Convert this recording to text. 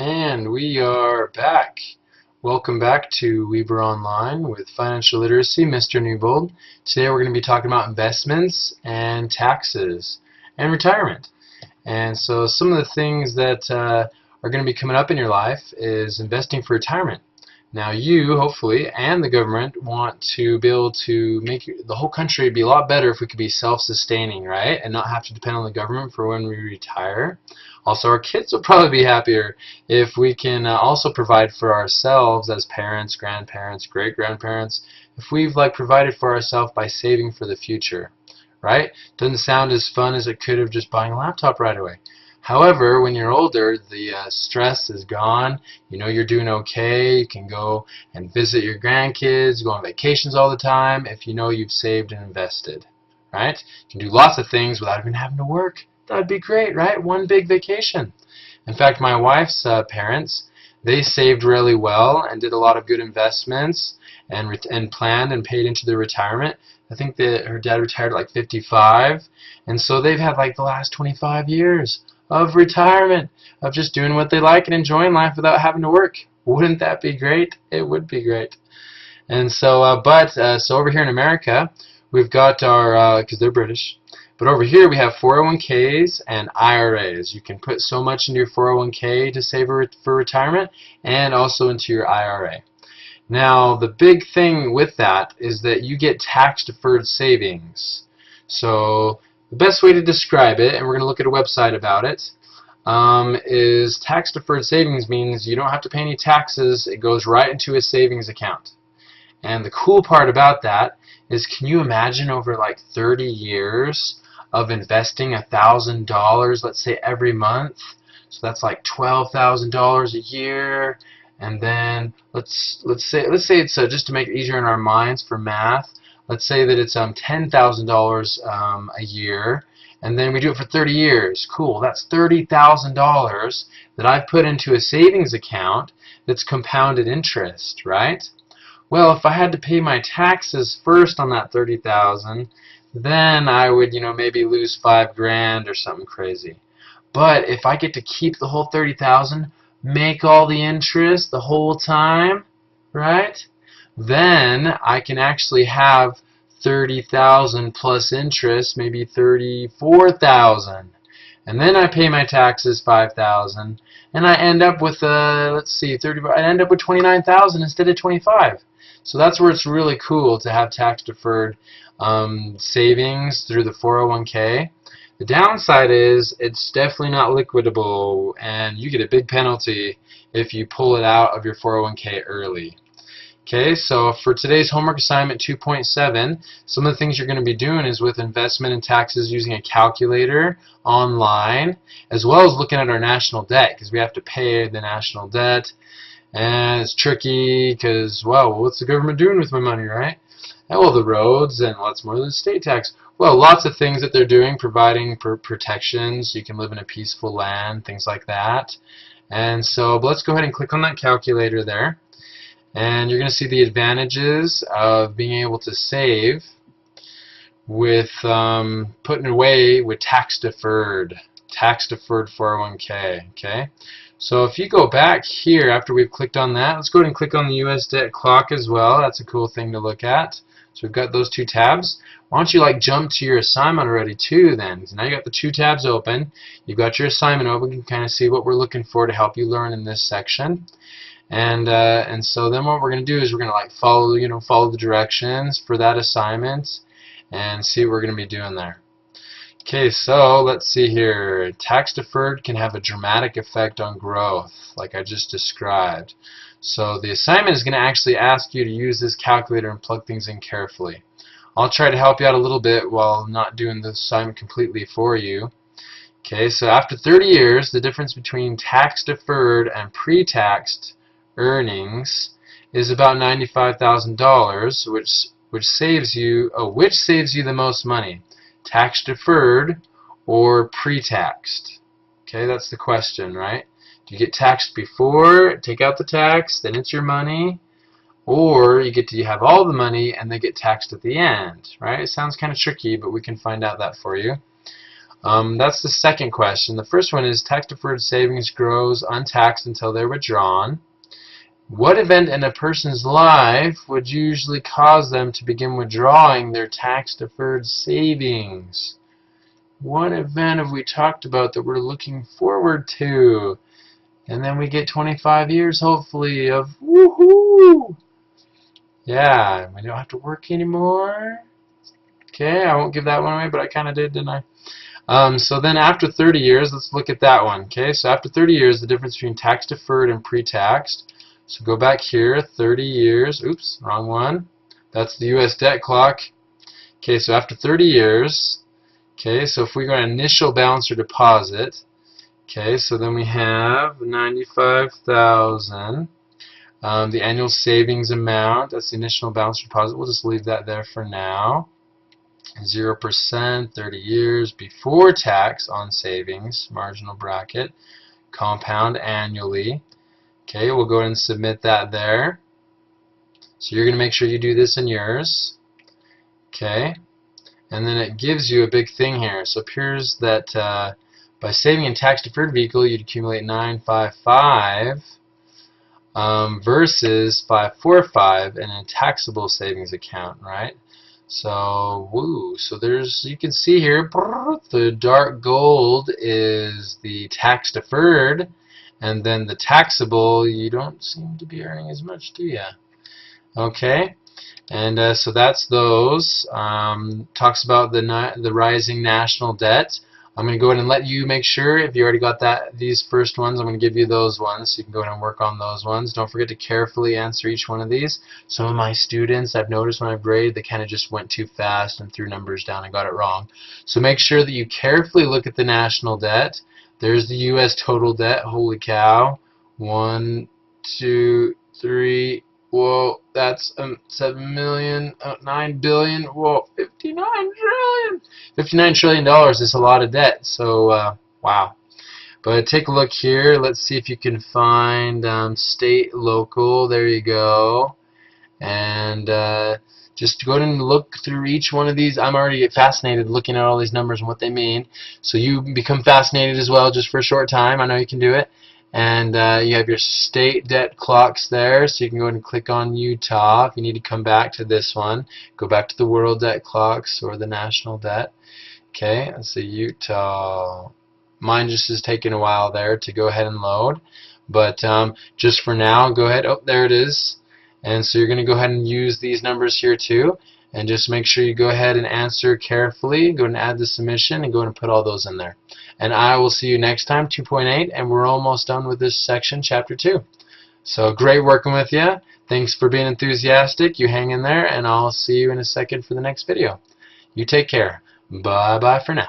And we are back. Welcome back to Weber Online with Financial Literacy, Mr. Newbold. Today we're going to be talking about investments and taxes and retirement. And so some of the things that are going to be coming up in your life is investing for retirement. Now you, hopefully, and the government want to be able to make the whole country be a lot better if we could be self-sustaining, right? And not have to depend on the government for when we retire. Also, our kids will probably be happier if we can also provide for ourselves as parents, grandparents, great-grandparents, if we've provided for ourselves by saving for the future, right? Doesn't sound as fun as it could have just buying a laptop right away. However, when you're older, the stress is gone. You know you're doing okay. You can go and visit your grandkids, go on vacations all the time if you know you've saved and invested, right? You can do lots of things without even having to work. That'd be great, right? One big vacation. In fact, my wife's parents, they saved really well and did a lot of good investments and planned and paid into their retirement. I think that her dad retired at like 55, and so they've had like the last 25 years of retirement, of just doing what they like and enjoying life without having to work. Wouldn't that be great? It would be great. And so, so over here in America, we've got our, because they're British, but over here we have 401ks and IRAs. You can put so much into your 401k to save for retirement and also into your IRA. Now, the big thing with that is that you get tax-deferred savings. So the best way to describe it, and we're going to look at a website about it, is tax-deferred savings means you don't have to pay any taxes. It goes right into a savings account. And the cool part about that is, can you imagine over like 30 years of investing $1,000, let's say every month? So that's like $12,000 a year. And then let's say it's just to make it easier in our minds for math. Let's say that it's $10,000 a year, and then we do it for 30 years. Cool, that's $30,000 that I've put into a savings account that's compounded interest, right? Well, if I had to pay my taxes first on that $30,000, then I would, maybe lose $5,000 or something crazy. But if I get to keep the whole $30,000, make all the interest the whole time, right? Then I can actually have $30,000 plus interest, maybe $34,000, and then I pay my taxes $5,000, and I end up with I end up with $29,000 instead of $25,000. So that's where it's really cool to have tax-deferred savings through the 401k. The downside is it's definitely not liquidable, and you get a big penalty if you pull it out of your 401k early. Okay, so for today's homework assignment 2.7, some of the things you're going to be doing is with investment and taxes using a calculator online, as well as looking at our national debt, because we have to pay the national debt, and it's tricky because, well, what's the government doing with my money, right? And, well, the roads and lots more than the state tax. Well, lots of things that they're doing, providing protections. You can live in a peaceful land, things like that. And so let's go ahead and click on that calculator there. And you're going to see the advantages of being able to save with putting away with tax-deferred 401k. Okay. So if you go back here after we've clicked on that, let's go ahead and click on the U.S. debt clock as well. That's a cool thing to look at. So we've got those two tabs. Why don't you jump to your assignment already too then? So now you got the two tabs open. You've got your assignment open. You can kind of see what we're looking for to help you learn in this section. And so then what we're going to do is we're going to follow the directions for that assignment and see what we're going to be doing there. Okay, so let's see here. Tax deferred can have a dramatic effect on growth, like I just described. So the assignment is going to actually ask you to use this calculator and plug things in carefully. I'll try to help you out a little bit while not doing the assignment completely for you. Okay, so after 30 years, the difference between tax deferred and pre-taxed earnings is about $95,000, which saves you the most money, tax deferred or pre-taxed. Okay, that's the question, right? Do you get taxed before, take out the tax, then it's your money, or you have all the money and they get taxed at the end, right? It sounds kind of tricky, but we can find out that for you. That's the second question. The first one is tax-deferred savings grows untaxed until they're withdrawn. What event in a person's life would usually cause them to begin withdrawing their tax-deferred savings? What event have we talked about that we're looking forward to? And then we get 25 years, hopefully, of woohoo! Yeah, we don't have to work anymore. Okay, I won't give that one away, but I kind of did, didn't I? So then after 30 years, let's look at that one. Okay, so after 30 years, the difference between tax-deferred and pre-taxed. So go back here, 30 years. Oops, wrong one. That's the U.S. debt clock. Okay, so after 30 years, okay, so if we go to initial balance or deposit, okay, so then we have 95,000. The annual savings amount, that's the initial balance or deposit. We'll just leave that there for now. 0%, 30 years before tax on savings, marginal bracket, compound annually. Okay, we'll go ahead and submit that there. So you're going to make sure you do this in yours. Okay, and then it gives you a big thing here. So it appears that by saving in tax-deferred vehicle, you'd accumulate 955 versus 545 in a taxable savings account, right? So, woo. So there's, you can see here, the dark gold is the tax-deferred, and then the taxable, you don't seem to be earning as much, do you? Okay, and so that's those. Talks about the rising national debt. I'm going to go ahead and let you make sure, if you already got these first ones, I'm going to give you those ones, so you can go ahead and work on those ones. Don't forget to carefully answer each one of these. Some of my students, I've noticed when I've graded, they kind of just went too fast and threw numbers down and got it wrong. So make sure that you carefully look at the national debt. There's the U.S. total debt. Holy cow. 1, 2, 3, whoa, that's 7 million, 9 billion, whoa, 59 trillion. $59 trillion is a lot of debt, so wow. But take a look here. Let's see if you can find state, local. There you go. And just go ahead and look through each one of these. I'm already fascinated looking at all these numbers and what they mean. So you become fascinated as well just for a short time. I know you can do it. And you have your state debt clocks there, so you can go ahead and click on Utah. If you need to come back to this one, go back to the world debt clocks or the national debt. Okay, let's see, Utah. Mine just is taking a while there to go ahead and load. But just for now, go ahead. Oh, there it is. And so you're going to go ahead and use these numbers here too. And just make sure you go ahead and answer carefully. Go ahead and add the submission and go ahead and put all those in there. And I will see you next time, 2.8, and we're almost done with this section, Chapter 2. So great working with you. Thanks for being enthusiastic. You hang in there, and I'll see you in a second for the next video. You take care. Bye-bye for now.